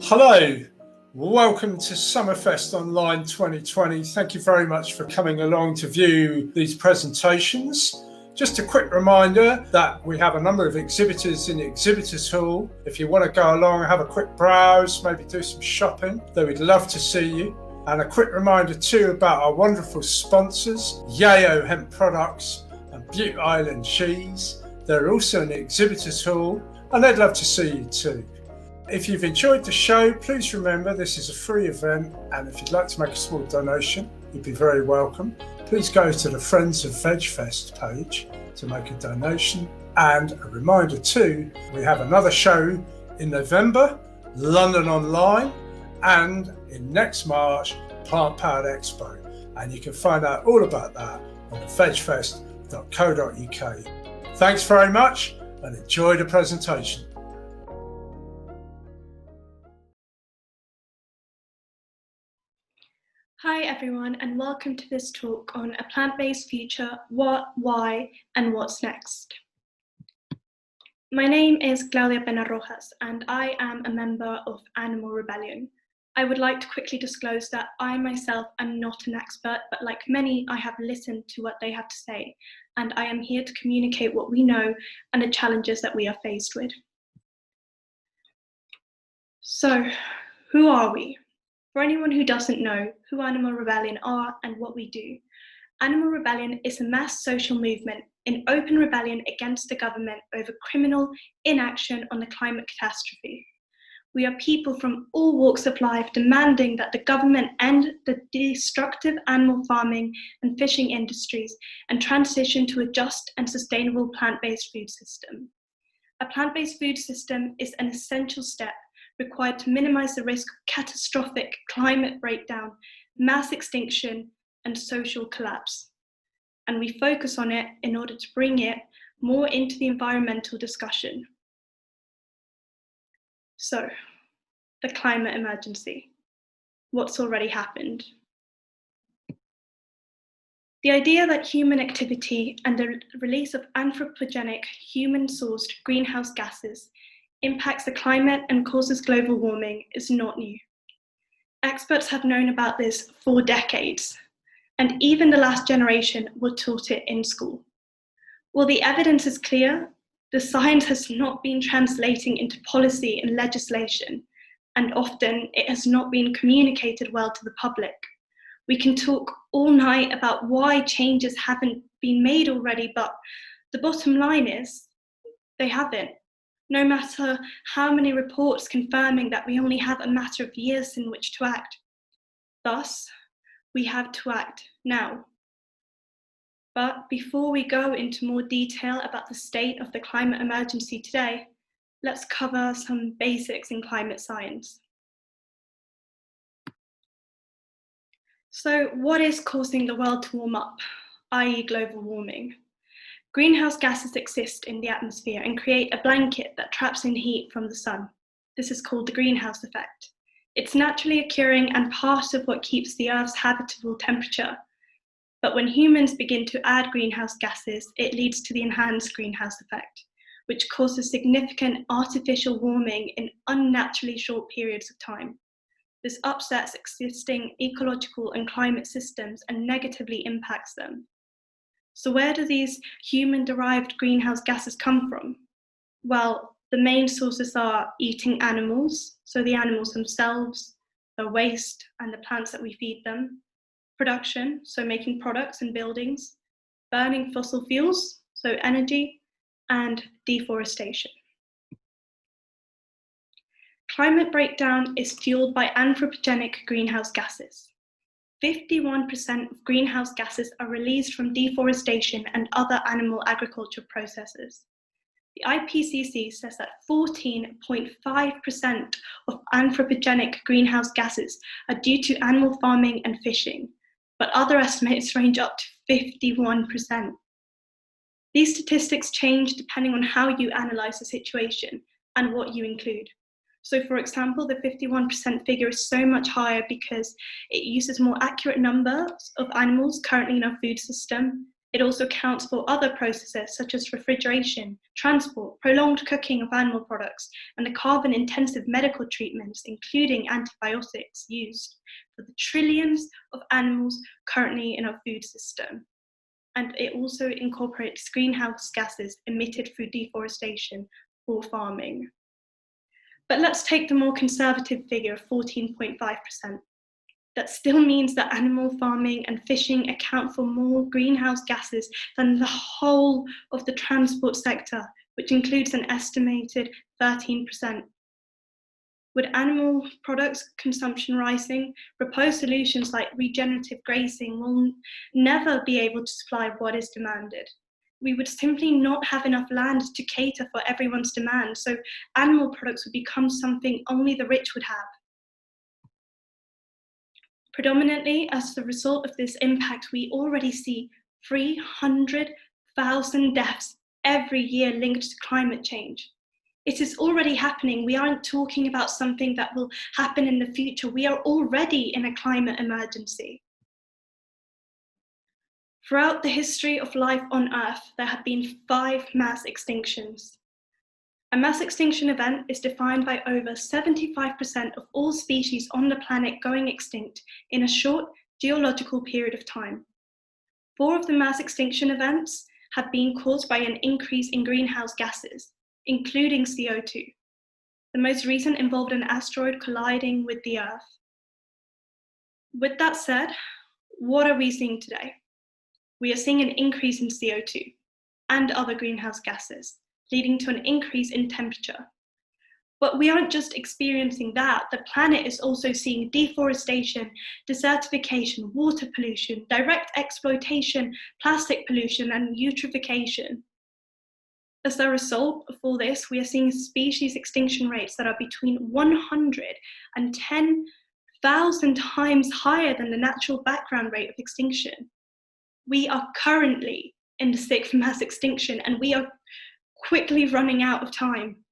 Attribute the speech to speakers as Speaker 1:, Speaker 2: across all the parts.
Speaker 1: Hello, welcome to Summerfest Online 2020. Thank you very much for coming along to view these presentations. Just a quick reminder that we have a number of exhibitors in the exhibitors hall. If you want to go along and have a quick browse, maybe do some shopping, then we'd love to see you. And a quick reminder too about our wonderful sponsors, Yayo Hemp Products and Butte Island Cheese. They're also in the exhibitors hall and they'd love to see you too. If you've enjoyed the show, please remember this is a free event, and if you'd like to make a small donation, you'd be very welcome. Please go to the Friends of VegFest page to make a donation. And a reminder too, we have another show in November, London Online, and in next March, Plant Powered Expo. And you can find out all about that on VegfestUK. Thanks very much and enjoy the presentation.
Speaker 2: Hi everyone, and welcome to this talk on a plant-based future, what, why, and what's next. My name is Claudia Penna Rojas, and I am a member of Animal Rebellion. I would like to quickly disclose that I myself am not an expert, but like many, I have listened to what they have to say, and I am here to communicate what we know and the challenges that we are faced with. So, who are we? For anyone who doesn't know who Animal Rebellion are and what we do, Animal Rebellion is a mass social movement in open rebellion against the government over criminal inaction on the climate catastrophe. We are people from all walks of life demanding that the government end the destructive animal farming and fishing industries and transition to a just and sustainable plant-based food system. A plant-based food system is an essential step required to minimize the risk of catastrophic climate breakdown, mass extinction, and social collapse. And we focus on it in order to bring it more into the environmental discussion. So, the climate emergency. What's already happened? The idea that human activity and the release of anthropogenic, human-sourced greenhouse gases impacts the climate and causes global warming is not new. Experts have known about this for decades, and even the last generation were taught it in school. While the evidence is clear, the science has not been translating into policy and legislation, and often it has not been communicated well to the public. We can talk all night about why changes haven't been made already, but the bottom line is they haven't. No matter how many reports confirming that we only have a matter of years in which to act. Thus, we have to act now. But before we go into more detail about the state of the climate emergency today, let's cover some basics in climate science. So, what is causing the world to warm up, i.e. global warming? Greenhouse gases exist in the atmosphere and create a blanket that traps in heat from the sun. This is called the greenhouse effect. It's naturally occurring and part of what keeps the Earth's habitable temperature. But when humans begin to add greenhouse gases, it leads to the enhanced greenhouse effect, which causes significant artificial warming in unnaturally short periods of time. This upsets existing ecological and climate systems and negatively impacts them. So where do these human-derived greenhouse gases come from? Well, the main sources are eating animals, so the animals themselves, their waste, and the plants that we feed them. Production, so making products and buildings. Burning fossil fuels, so energy, and deforestation. Climate breakdown is fueled by anthropogenic greenhouse gases. 51% of greenhouse gases are released from deforestation and other animal agriculture processes. The IPCC says that 14.5% of anthropogenic greenhouse gases are due to animal farming and fishing, but other estimates range up to 51%. These statistics change depending on how you analyze the situation and what you include. So for example, the 51% figure is so much higher because it uses more accurate numbers of animals currently in our food system. It also accounts for other processes such as refrigeration, transport, prolonged cooking of animal products, and the carbon-intensive medical treatments, including antibiotics, used for the trillions of animals currently in our food system. And it also incorporates greenhouse gases emitted through deforestation or farming. But let's take the more conservative figure of 14.5%. That still means that animal farming and fishing account for more greenhouse gases than the whole of the transport sector, which includes an estimated 13%. With animal products consumption rising, proposed solutions like regenerative grazing will never be able to supply what is demanded. We would simply not have enough land to cater for everyone's demand, so animal products would become something only the rich would have. Predominantly, as the result of this impact, we already see 300,000 deaths every year linked to climate change. It is already happening. We aren't talking about something that will happen in the future. We are already in a climate emergency. Throughout the history of life on Earth, there have been 5 mass extinctions. A mass extinction event is defined by over 75% of all species on the planet going extinct in a short geological period of time. 4 of the mass extinction events have been caused by an increase in greenhouse gases, including CO2. The most recent involved an asteroid colliding with the Earth. With that said, what are we seeing today? We are seeing an increase in CO2 and other greenhouse gases, leading to an increase in temperature. But we aren't just experiencing that, the planet is also seeing deforestation, desertification, water pollution, direct exploitation, plastic pollution, and eutrophication. As a result of all this, we are seeing species extinction rates that are between 100 and 10,000 times higher than the natural background rate of extinction. We are currently in the 6th mass extinction, and we are quickly running out of time.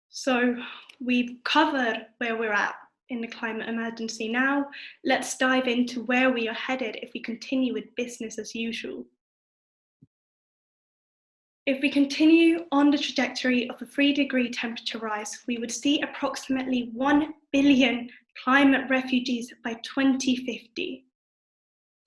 Speaker 2: So we've covered where we're at in the climate emergency. Now let's dive into where we are headed if we continue with business as usual. If we continue on the trajectory of a 3-degree temperature rise, we would see approximately 1 billion climate refugees by 2050.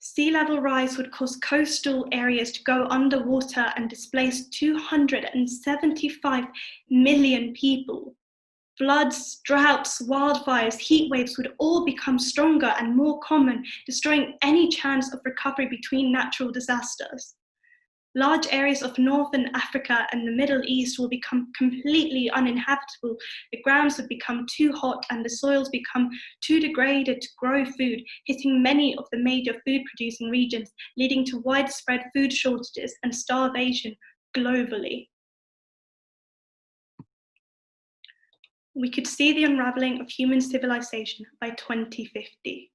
Speaker 2: Sea level rise would cause coastal areas to go underwater and displace 275 million people. Floods, droughts, wildfires, heat waves would all become stronger and more common, destroying any chance of recovery between natural disasters. Large areas of northern Africa and the Middle East will become completely uninhabitable. The grounds would become too hot and the soils become too degraded to grow food, hitting many of the major food-producing regions, leading to widespread food shortages and starvation globally. We could see the unraveling of human civilization by 2050.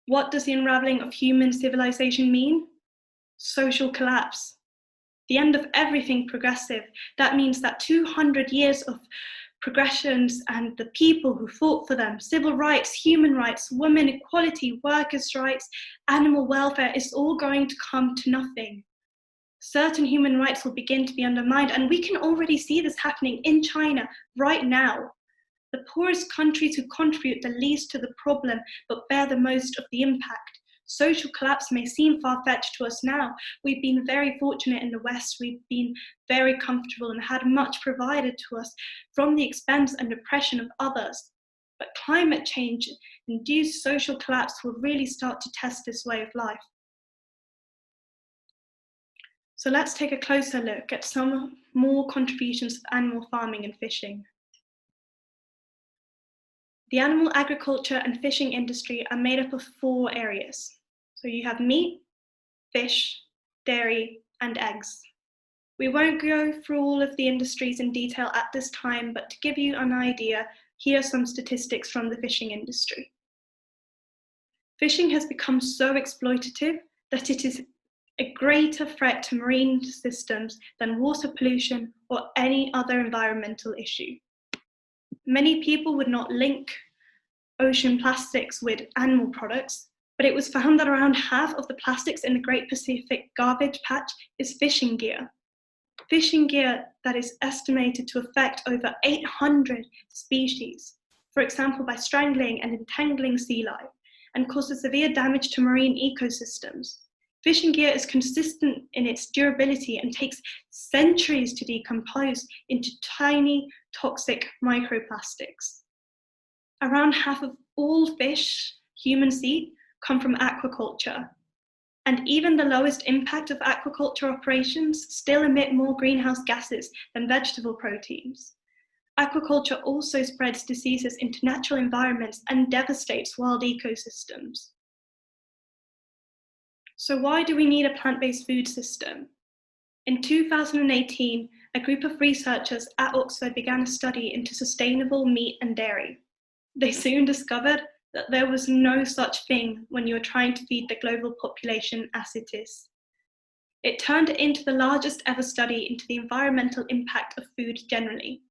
Speaker 2: What does the unraveling of human civilization mean? Social collapse. The end of everything progressive. That means that 200 years of progressions and the people who fought for them, civil rights, human rights, women equality, workers' rights, animal welfare, is all going to come to nothing. Certain human rights will begin to be undermined, and we can already see this happening in China right now. The poorest countries who contribute the least to the problem but bear the most of the impact. Social collapse may seem far-fetched to us now. We've been very fortunate in the West. We've been very comfortable and had much provided to us from the expense and oppression of others. But climate change-induced social collapse will really start to test this way of life. So let's take a closer look at some more contributions of animal farming and fishing. The animal agriculture and fishing industry are made up of 4 areas. So you have meat, fish, dairy, and eggs. We won't go through all of the industries in detail at this time, but to give you an idea, here are some statistics from the fishing industry. Fishing has become so exploitative that it is a greater threat to marine systems than water pollution or any other environmental issue. Many people would not link ocean plastics with animal products, but it was found that around half of the plastics in the Great Pacific Garbage Patch is fishing gear. Fishing gear that is estimated to affect over 800 species, for example, by strangling and entangling sea life, and causes severe damage to marine ecosystems. Fishing gear is consistent in its durability and takes centuries to decompose into tiny toxic microplastics. Around half of all fish humans eat come from aquaculture, and even the lowest impact of aquaculture operations still emit more greenhouse gases than vegetable proteins. Aquaculture also spreads diseases into natural environments and devastates wild ecosystems. So why do we need a plant-based food system? In 2018, a group of researchers at Oxford began a study into sustainable meat and dairy. They soon discovered that there was no such thing when you were trying to feed the global population as it is. It turned into the largest ever study into the environmental impact of food generally.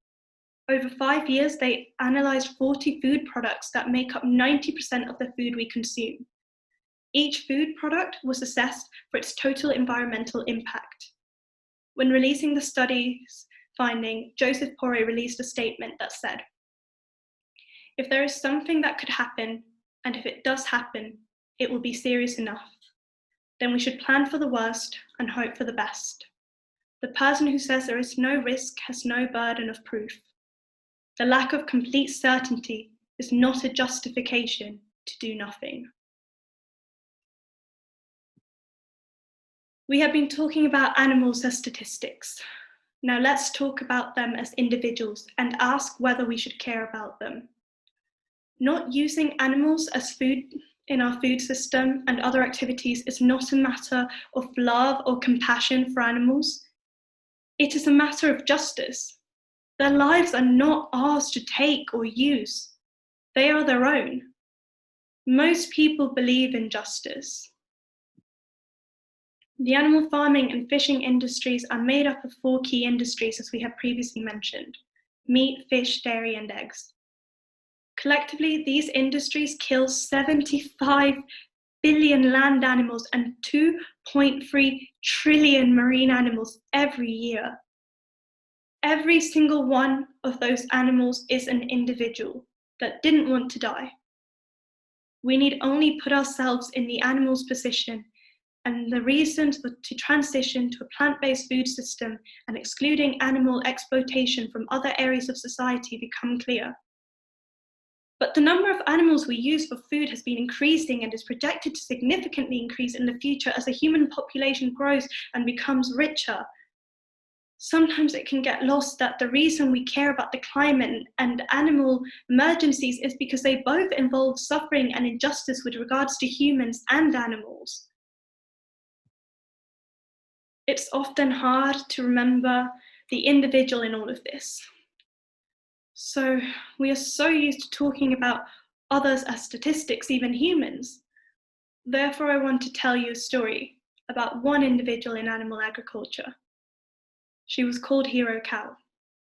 Speaker 2: Over 5 years, they analysed 40 food products that make up 90% of the food we consume. Each food product was assessed for its total environmental impact. When releasing the study's finding, Joseph Poré released a statement that said, "If there is something that could happen, and if it does happen, it will be serious enough. Then we should plan for the worst and hope for the best. The person who says there is no risk has no burden of proof. The lack of complete certainty is not a justification to do nothing." We have been talking about animals as statistics. Now let's talk about them as individuals and ask whether we should care about them. Not using animals as food in our food system and other activities is not a matter of love or compassion for animals. It is a matter of justice. Their lives are not ours to take or use. They are their own. Most people believe in justice. The animal farming and fishing industries are made up of 4 key industries, as we have previously mentioned: meat, fish, dairy, and eggs. Collectively, these industries kill 75 billion land animals and 2.3 trillion marine animals every year. Every single one of those animals is an individual that didn't want to die. We need only put ourselves in the animal's position, and the reasons to transition to a plant-based food system and excluding animal exploitation from other areas of society become clear. But the number of animals we use for food has been increasing and is projected to significantly increase in the future as the human population grows and becomes richer. Sometimes it can get lost that the reason we care about the climate and animal emergencies is because they both involve suffering and injustice with regards to humans and animals. It's often hard to remember the individual in all of this. So we are so used to talking about others as statistics, even humans. Therefore, I want to tell you a story about one individual in animal agriculture. She was called Hero Cow,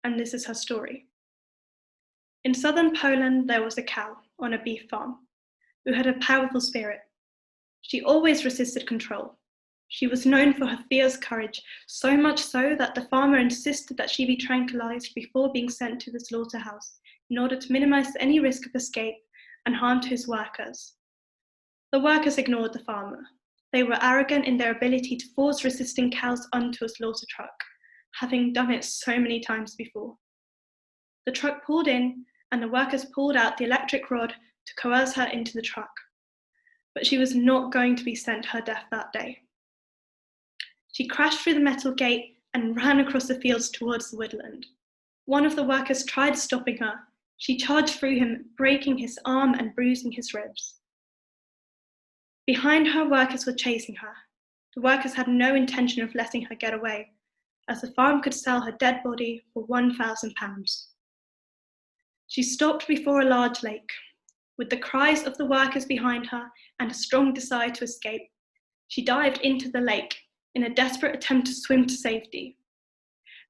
Speaker 2: and this is her story. In southern Poland, there was a cow on a beef farm who had a powerful spirit. She always resisted control. She was known for her fierce courage, so much so that the farmer insisted that she be tranquilized before being sent to the slaughterhouse in order to minimize any risk of escape and harm to his workers. The workers ignored the farmer. They were arrogant in their ability to force resisting cows onto a slaughter truck, having done it so many times before. The truck pulled in, and the workers pulled out the electric rod to coerce her into the truck. But she was not going to be sent to her death that day. She crashed through the metal gate and ran across the fields towards the woodland. One of the workers tried stopping her. She charged through him, breaking his arm and bruising his ribs. Behind her, workers were chasing her. The workers had no intention of letting her get away, as the farm could sell her dead body for £1,000. She stopped before a large lake. With the cries of the workers behind her and a strong desire to escape, she dived into the lake in a desperate attempt to swim to safety.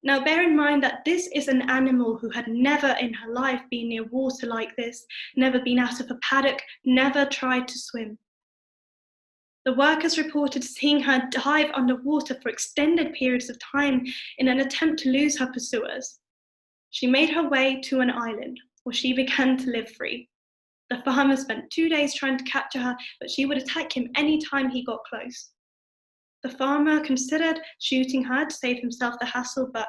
Speaker 2: Now, bear in mind that this is an animal who had never in her life been near water like this, never been out of a paddock, never tried to swim. The workers reported seeing her dive underwater for extended periods of time in an attempt to lose her pursuers. She made her way to an island where she began to live free. The farmer spent 2 days trying to capture her, but she would attack him any time he got close. The farmer considered shooting her to save himself the hassle, but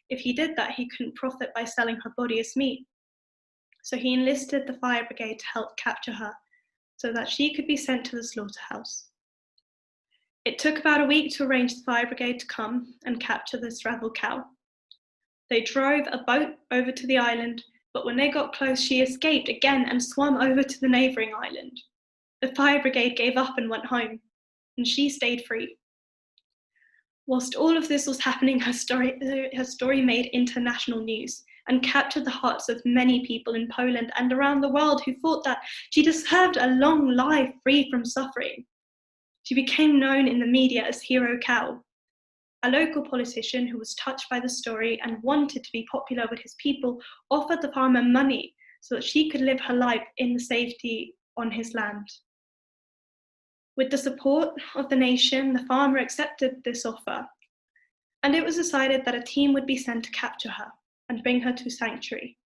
Speaker 2: if he did that, he couldn't profit by selling her body as meat. So he enlisted the fire brigade to help capture her so that she could be sent to the slaughterhouse. It took about a week to arrange the fire brigade to come and capture this rebel cow. They drove a boat over to the island, but when they got close, she escaped again and swam over to the neighbouring island. The fire brigade gave up and went home, and she stayed free. Whilst all of this was happening, her story made international news and captured the hearts of many people in Poland and around the world who thought that she deserved a long life free from suffering. She became known in the media as Hero Cow. A local politician who was touched by the story and wanted to be popular with his people offered the farmer money so that she could live her life in safety on his land. With the support of the nation, the farmer accepted this offer, and it was decided that a team would be sent to capture her and bring her to sanctuary.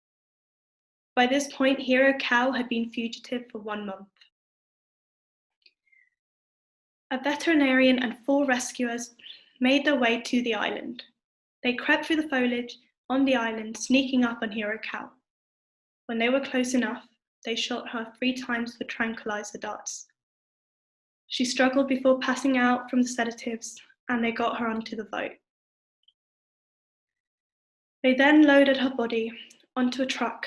Speaker 2: By this point, Hero Cow had been fugitive for 1 month. A veterinarian and 4 rescuers made their way to the island. They crept through the foliage on the island, sneaking up on Hero Cow. When they were close enough, they shot her 3 times with tranquilizer darts. She struggled before passing out from the sedatives, and they got her onto the boat. They then loaded her body onto a truck,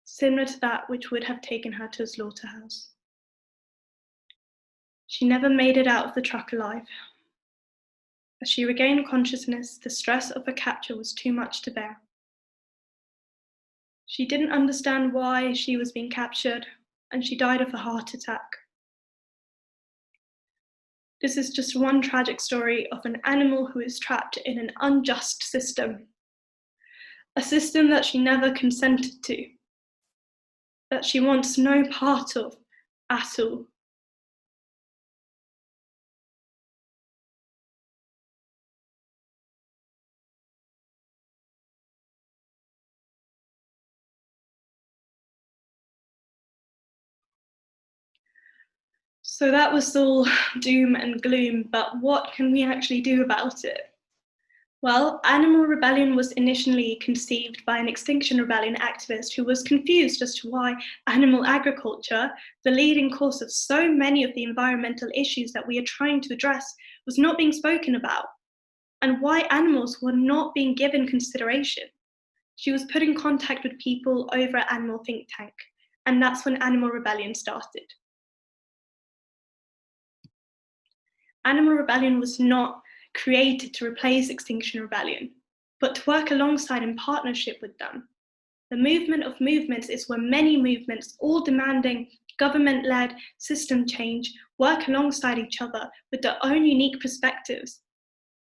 Speaker 2: similar to that which would have taken her to a slaughterhouse. She never made it out of the truck alive. As she regained consciousness, the stress of her capture was too much to bear. She didn't understand why she was being captured, and she died of a heart attack. This is just one tragic story of an animal who is trapped in an unjust system. A system that she never consented to, that she wants no part of at all. So that was all doom and gloom, but what can we actually do about it? Well, animal rebellion was initially conceived by an Extinction Rebellion activist who was confused as to why animal agriculture, the leading cause of so many of the environmental issues that we are trying to address, was not being spoken about, and why animals were not being given consideration. She was put in contact with people over at Animal Think Tank, and that's when Animal Rebellion started. Animal Rebellion was not created to replace Extinction Rebellion, but to work alongside in partnership with them. The movement of movements is where many movements, all demanding government-led system change, work alongside each other with their own unique perspectives.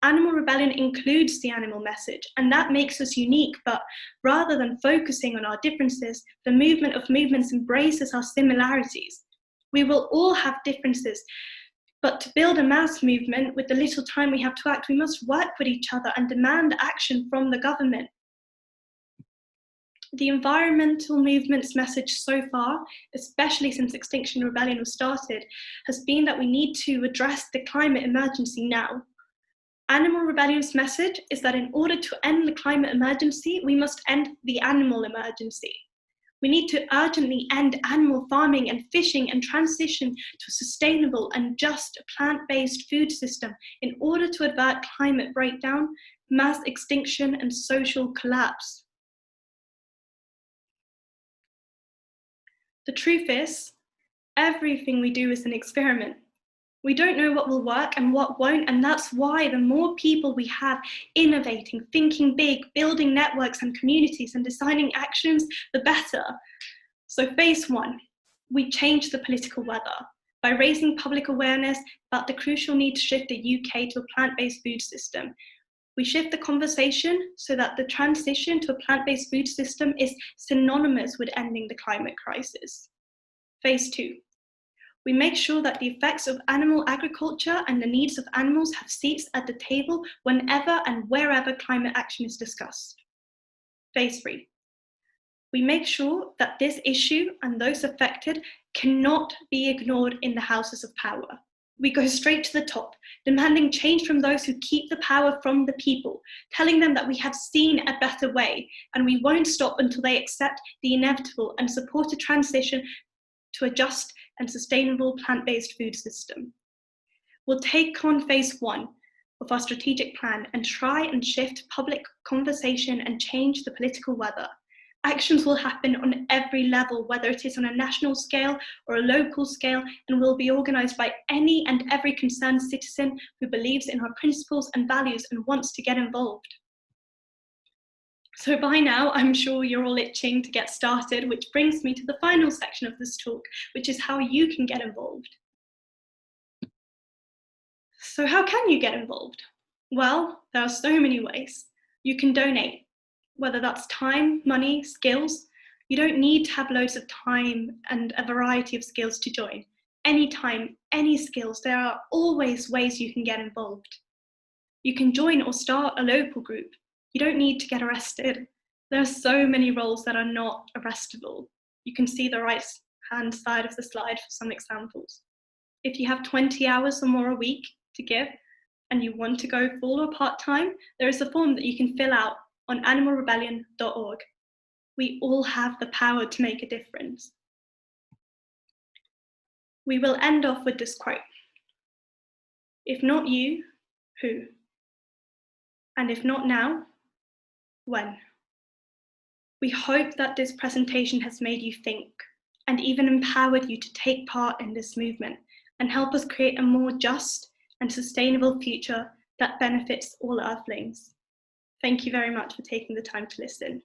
Speaker 2: Animal Rebellion includes the animal message, and that makes us unique, but rather than focusing on our differences, the movement of movements embraces our similarities. We will all have differences, but to build a mass movement with the little time we have to act, we must work with each other and demand action from the government. The environmental movement's message so far, especially since Extinction Rebellion was started, has been that we need to address the climate emergency now. Animal Rebellion's message is that in order to end the climate emergency, we must end the animal emergency. We need to urgently end animal farming and fishing and transition to a sustainable and just plant-based food system in order to avert climate breakdown, mass extinction, and social collapse. The truth is, everything we do is an experiment. We don't know what will work and what won't, and that's why the more people we have innovating, thinking big, building networks and communities and designing actions, the better. So phase 1, we change the political weather by raising public awareness about the crucial need to shift the UK to a plant-based food system. We shift the conversation so that the transition to a plant-based food system is synonymous with ending the climate crisis. Phase 2. We make sure that the effects of animal agriculture and the needs of animals have seats at the table whenever and wherever climate action is discussed. Phase 3. We make sure that this issue and those affected cannot be ignored in the houses of power. We go straight to the top, demanding change from those who keep the power from the people, telling them that we have seen a better way, and we won't stop until they accept the inevitable and support a transition to a just and sustainable plant-based food system. We'll take on phase 1 of our strategic plan and try and shift public conversation and change the political weather. Actions will happen on every level, whether it is on a national scale or a local scale, and will be organised by any and every concerned citizen who believes in our principles and values and wants to get involved. So by now, I'm sure you're all itching to get started, which brings me to the final section of this talk, which is how you can get involved. So how can you get involved? Well, there are so many ways. You can donate, whether that's time, money, skills. You don't need to have loads of time and a variety of skills to join. Any time, any skills, there are always ways you can get involved. You can join or start a local group. You don't need to get arrested. There are so many roles that are not arrestable. You can see the right-hand side of the slide for some examples. If you have 20 hours or more a week to give, and you want to go full or part-time, there is a form that you can fill out on animalrebellion.org. We all have the power to make a difference. We will end off with this quote. If not you, who? And if not now, when? We hope that this presentation has made you think and even empowered you to take part in this movement and help us create a more just and sustainable future that benefits all Earthlings. Thank you very much for taking the time to listen.